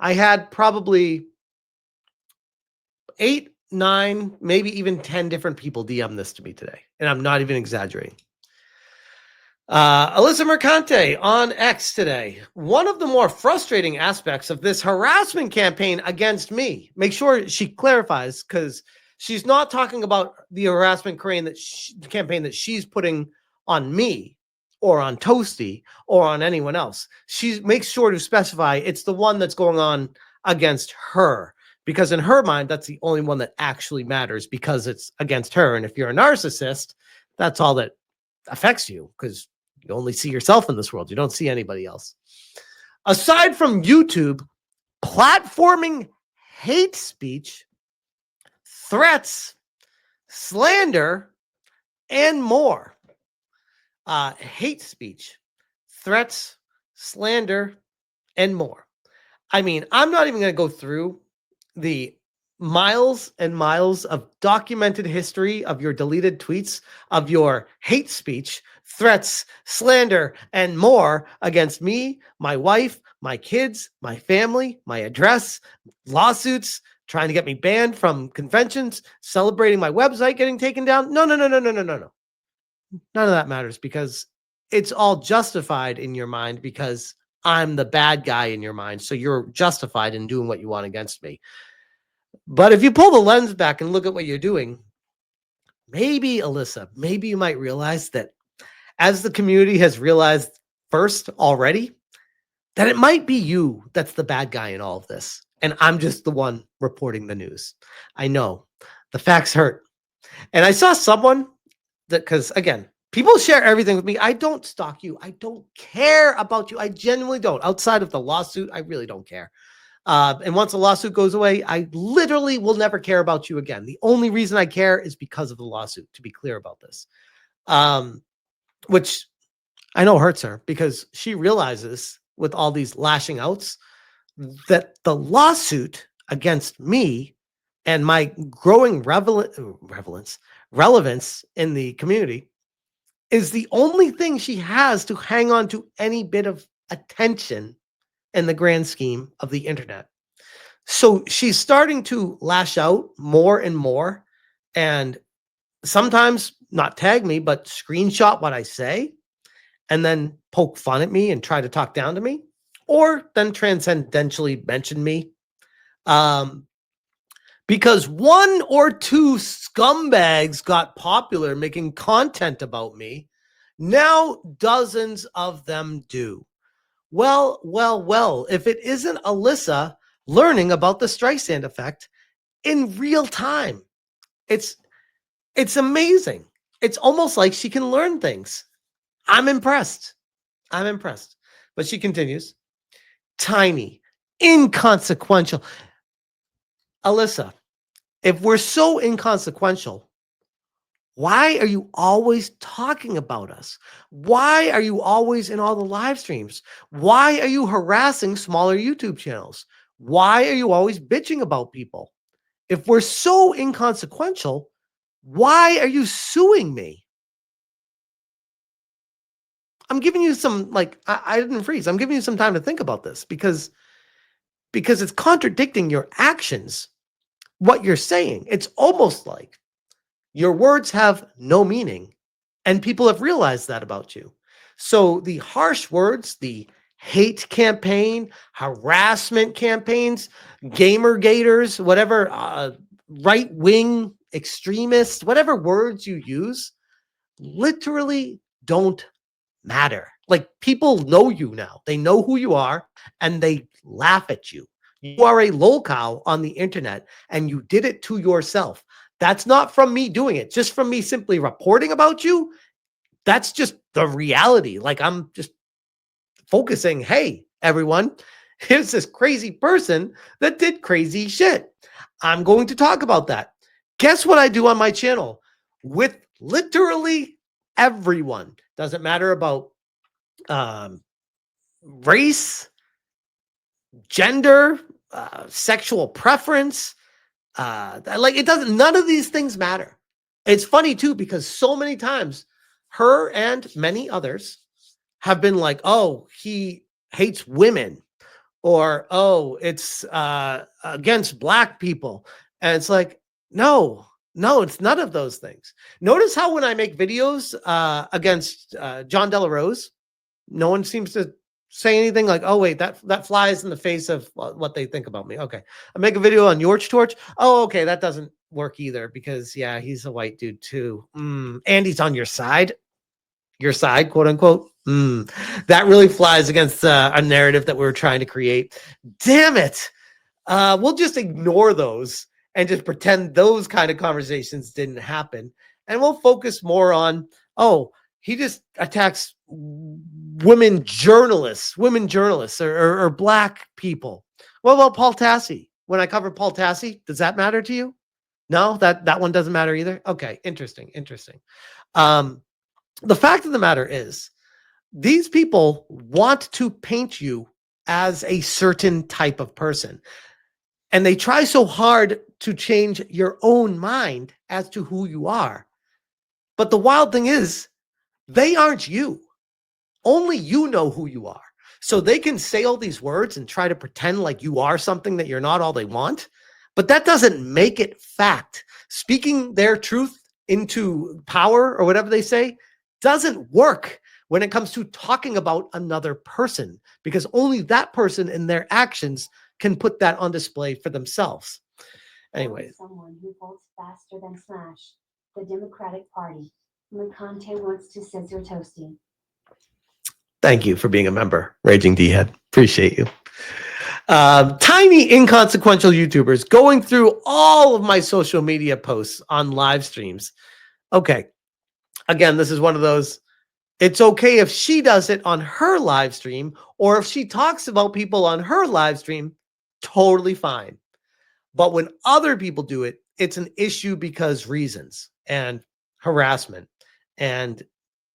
I had probably 8, 9, maybe even 10 different people DM this to me today. And I'm not even exaggerating. Alyssa Mercante on X today. One of the more frustrating aspects of this harassment campaign against me. Make sure she clarifies, because she's not talking about the harassment campaign that she's putting on me or on Toasty or on anyone else. She makes sure to specify it's the one that's going on against her, because in her mind, that's the only one that actually matters because it's against her. And if you're a narcissist, that's all that affects you, because you only see yourself in this world. You don't see anybody else. Aside from YouTube, platforming hate speech, threats, slander, and more. Hate speech, threats, slander, and more. I mean, I'm not even going to go through the miles and miles of documented history of your deleted tweets, of your hate speech, threats, slander, and more against me, my wife, my kids, my family, my address, lawsuits, trying to get me banned from conventions, celebrating my website getting taken down. No. None of that matters, because it's all justified in your mind, because I'm the bad guy in your mind. So you're justified in doing what you want against me. But if you pull the lens back and look at what you're doing, maybe, Alyssa, maybe you might realize that, as the community has realized first already, that it might be you that's the bad guy in all of this. And I'm just the one reporting the news. I know the facts hurt. And I saw someone that, because again, people share everything with me. I don't stalk you. I don't care about you. I genuinely don't. Outside of the lawsuit, I really don't care. And once the lawsuit goes away, I literally will never care about you again. The only reason I care is because of the lawsuit, to be clear about this. Which I know hurts her, because she realizes with all these lashing outs that the lawsuit against me and my growing relevance in the community is the only thing she has to hang on to any bit of attention in the grand scheme of the internet. So she's starting to lash out more and more, and sometimes not tag me, but screenshot what I say and then poke fun at me and try to talk down to me, or then transcendentally mention me. Because one or two scumbags got popular making content about me, now dozens of them do. Well, if it isn't Alyssa learning about the Streisand effect in real time, it's amazing. It's almost like she can learn things. I'm impressed. But she continues. Tiny, inconsequential. Alyssa, if we're so inconsequential, why are you always talking about us? Why are you always in all the live streams? Why are you harassing smaller YouTube channels? Why are you always bitching about people? If we're so inconsequential, why are you suing me? I'm giving you some, I didn't freeze. I'm giving you some time to think about this, because it's contradicting your actions, what you're saying. It's almost like your words have no meaning, and people have realized that about you. So the harsh words, the hate campaign, harassment campaigns, gamer gators, whatever, right-wing extremists, whatever words you use, literally don't matter. Like, people know you now. They know who you are, and they laugh at you. You are a lolcow on the internet, and you did it to yourself. That's not from me doing it, just from me simply reporting about you. That's just the reality. Like, I'm just focusing, hey, everyone, here's this crazy person that did crazy shit. I'm going to talk about that. Guess what I do on my channel with literally everyone? Doesn't matter about race, gender, sexual preference. It doesn't, none of these things matter. It's funny too, because so many times her and many others have been like, oh, he hates women, or, oh, it's against black people. And it's like, no, it's none of those things. Notice how when I make videos against John Delarose, no one seems to say anything like, oh, wait, that flies in the face of what they think about me. Okay. I make a video on Yorch Torch. Oh, okay. That doesn't work either because, yeah, he's a white dude too. And he's on your side, quote unquote. That really flies against a narrative that we were trying to create. Damn it. We'll just ignore those and just pretend those kind of conversations didn't happen. And we'll focus more on, oh, he just attacks women journalists or black people. What about Paul Tassi? When I covered Paul Tassi, does that matter to you? No, that one doesn't matter either. Okay, interesting. The fact of the matter is, these people want to paint you as a certain type of person. And they try so hard to change your own mind as to who you are. But the wild thing is, they aren't you. Only you know who you are. So they can say all these words and try to pretend like you are something that you're not all they want. But that doesn't make it fact. Speaking their truth into power or whatever they say doesn't work when it comes to talking about another person, because only that person and their actions can put that on display for themselves. Anyway. Someone who votes faster than Slash, the Democratic Party. Mercante wants to scissor Toasty. Thank you for being a member, Raging D-Head. Appreciate you. Tiny inconsequential YouTubers going through all of my social media posts on live streams. Okay. Again, this is one of those, it's okay if she does it on her live stream, or if she talks about people on her live stream, totally fine. But when other people do it, it's an issue because reasons and harassment. And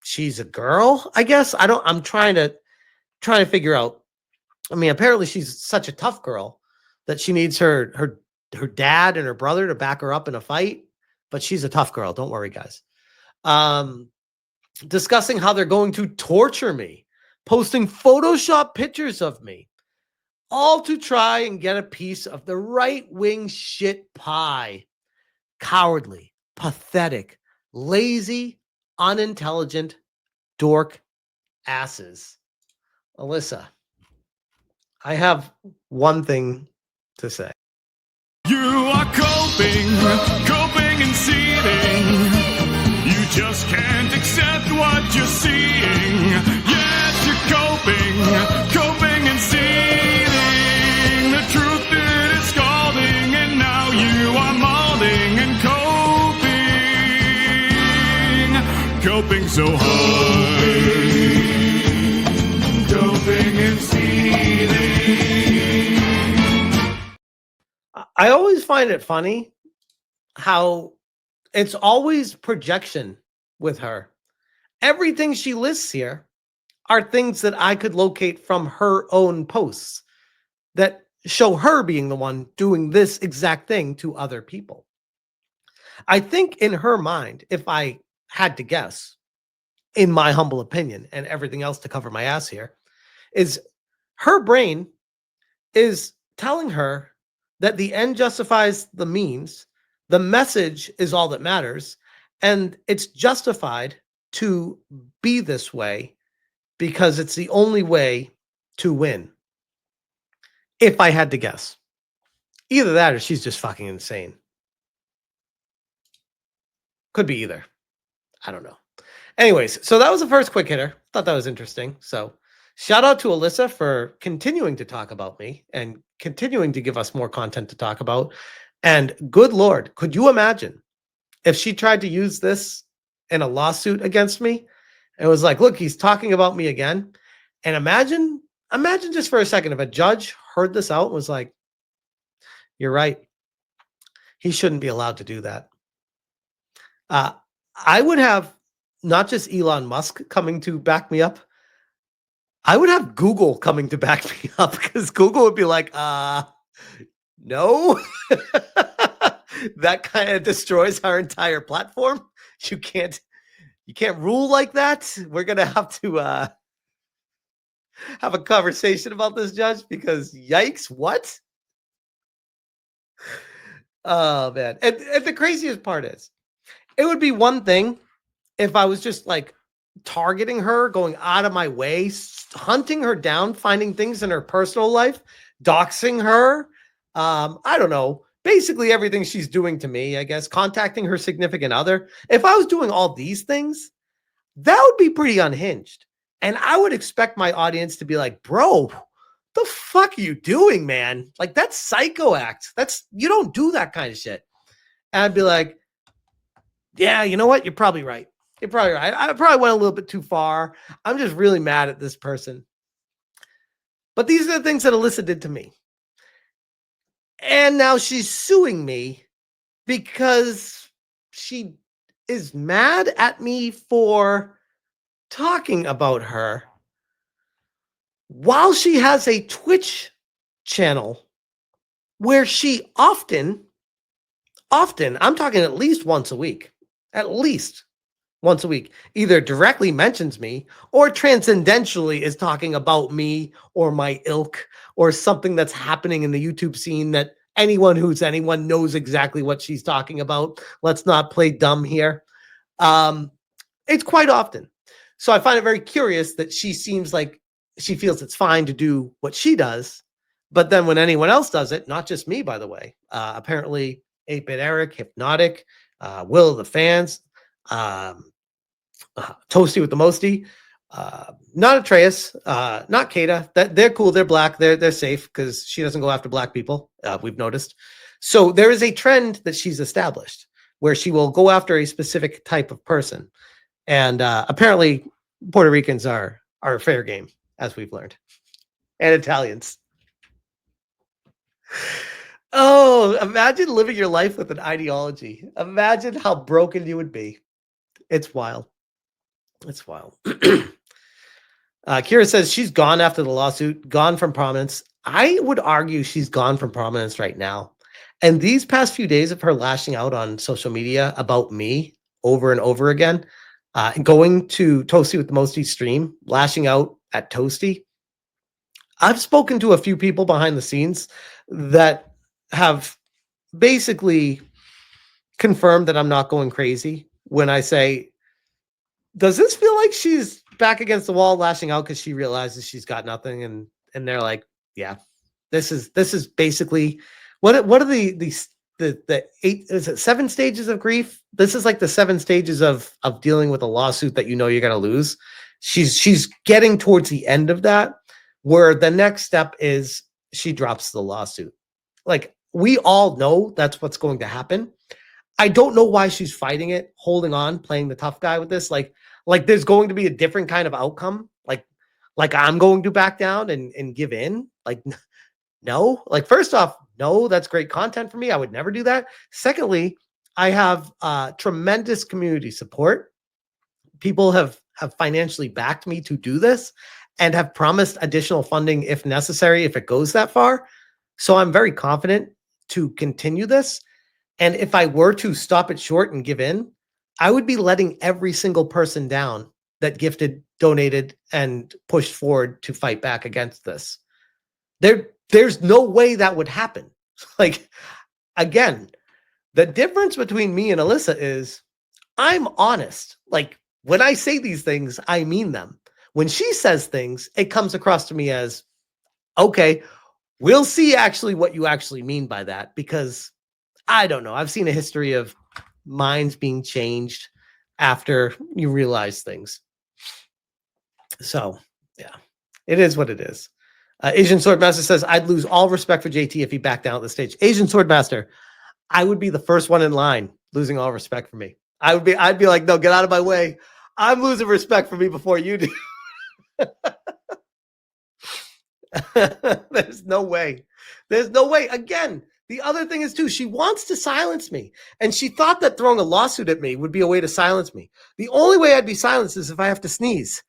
she's a girl, I guess. I'm trying to figure out. I mean, apparently she's such a tough girl that she needs her dad and her brother to back her up in a fight. But she's a tough girl. Don't worry, guys. Discussing how they're going to torture me, posting Photoshop pictures of me, all to try and get a piece of the right-wing shit pie. Cowardly, pathetic, lazy, unintelligent, dork asses. Alyssa, I have one thing to say. You are coping and seething. You just can't accept what you're seeing. Yes, you're coping and seething. The truth it is scalding, and now you are molding and coping so hard. Coping and seething. I always find it funny how it's always projection with her. Everything she lists here are things that I could locate from her own posts that show her being the one doing this exact thing to other people. I think in her mind, if I had to guess, in my humble opinion, and everything else to cover my ass here, is her brain is telling her that the end justifies the means, the message is all that matters, and it's justified to be this way because it's the only way to win. If I had to guess. Either that or she's just fucking insane. Could be either. I don't know. Anyways, so that was the first quick hitter. Thought that was interesting. So shout out to Alyssa for continuing to talk about me and continuing to give us more content to talk about. And good Lord, could you imagine if she tried to use this in a lawsuit against me? It was like, look, he's talking about me again. And imagine just for a second if a judge heard this out and was like, you're right. He shouldn't be allowed to do that. I would have not just Elon Musk coming to back me up. I would have Google coming to back me up because Google would be like, no. That kind of destroys our entire platform. You can't rule like that. We're going to have to have a conversation about this, Judge, because yikes, what? Oh man. And the craziest part is it would be one thing if I was just like targeting her, going out of my way, hunting her down, finding things in her personal life, doxing her. I don't know, basically everything she's doing to me, I guess, contacting her significant other. If I was doing all these things, that would be pretty unhinged. And I would expect my audience to be like, bro, the fuck are you doing, man? Like, that's psycho act. You don't do that kind of shit. And I'd be like, yeah, you know what? You're probably right. You're probably right. I probably went a little bit too far. I'm just really mad at this person. But these are the things that Alyssa did to me. And now she's suing me because she is mad at me for talking about her while she has a Twitch channel where she often, I'm talking at least once a week, either directly mentions me or transcendentally is talking about me or my ilk or something that's happening in the YouTube scene that anyone who's anyone knows exactly what she's talking about. Let's not play dumb here. It's quite often. So I find it very curious that she seems like she feels it's fine to do what she does. But then when anyone else does it, not just me, by the way, apparently 8-Bit Eric, Hypnotic, Will of the Fans, Toasty with the Mosty, not Atreus, not Kata. They're cool. They're black. They're safe because she doesn't go after black people. We've noticed. So there is a trend that she's established where she will go after a specific type of person. And apparently Puerto Ricans are fair game, as we've learned, and Italians. Oh, imagine living your life with an ideology. Imagine how broken you would be. It's wild. It's wild. Kira says she's gone after the lawsuit, gone from prominence. I would argue she's gone from prominence right now. And these past few days of her lashing out on social media about me over and over again, going to Toasty with the Mosty stream, lashing out at Toasty. I've spoken to a few people behind the scenes that have basically confirmed that I'm not going crazy when I say, does this feel like she's back against the wall lashing out because she realizes she's got nothing? And they're like, yeah, this is basically what are the 8, is it 7 stages of grief? This is like the 7 stages of dealing with a lawsuit that you know you're going to lose. She's getting towards the end of that, where the next step is she drops the lawsuit. Like, we all know that's what's going to happen. I don't know why she's fighting it, holding on, playing the tough guy with this. Like there's going to be a different kind of outcome. Like I'm going to back down and give in. Like, no. Like, first off, no, that's great content for me. I would never do that. Secondly, I have tremendous community support. People have financially backed me to do this and have promised additional funding if necessary, if it goes that far. So I'm very confident to continue this. And if I were to stop it short and give in, I would be letting every single person down that gifted, donated, and pushed forward to fight back against this. There's no way that would happen. Like, again, the difference between me and Alyssa is I'm honest. Like, when I say these things, I mean them. When she says things, it comes across to me as, okay, we'll see actually what you actually mean by that, because I don't know. I've seen a history of minds being changed after you realize things. So, yeah, it is what it is. Asian Swordmaster says, I'd lose all respect for JT if he backed down at the stage. Asian Swordmaster, I would be the first one in line losing all respect for me. I'd be like, no, get out of my way. I'm losing respect for me before you do. There's no way. There's no way. Again, the other thing is, too, she wants to silence me. And she thought that throwing a lawsuit at me would be a way to silence me. The only way I'd be silenced is if I have to sneeze.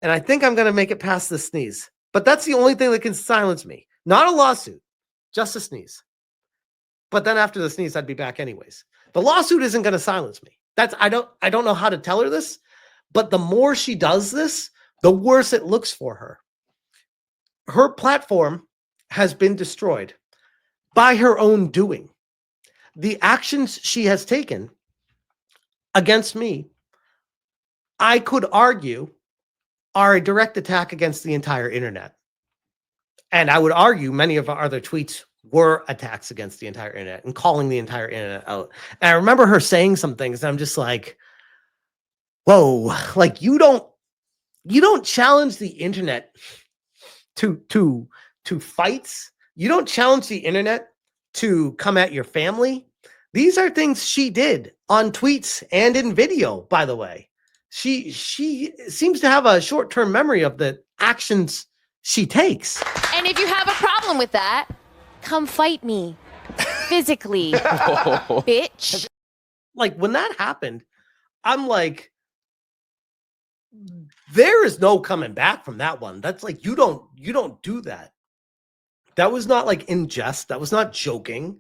And I think I'm going to make it past the sneeze. But that's the only thing that can silence me. Not a lawsuit, just a sneeze. But then after the sneeze, I'd be back anyways. The lawsuit isn't going to silence me. I don't know how to tell her this, but the more she does this, the worse it looks for her. her platform has been destroyed by her own doing. The actions she has taken against me, I could argue, are a direct attack against the entire internet. And I would argue many of our other tweets were attacks against the entire internet and calling the entire internet out. And I remember her saying some things, and I'm just like, whoa, like you don't challenge the internet to fights. You don't challenge the internet to come at your family. These are things she did on tweets and in video, by the way. She seems to have a short-term memory of the actions she takes. And if you have a problem with that, come fight me physically, bitch. Like when that happened, I'm like, there is no coming back from that one. That's like, you don't do that. That was not like in jest. That was not joking,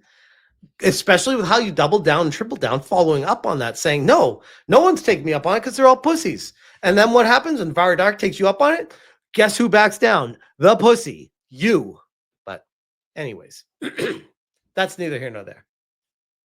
especially with how you doubled down and tripled down, following up on that, saying, no one's taking me up on it because they're all pussies. And then what happens when Vara Dark takes you up on it? Guess who backs down? The pussy, you. But anyways, that's neither here nor there.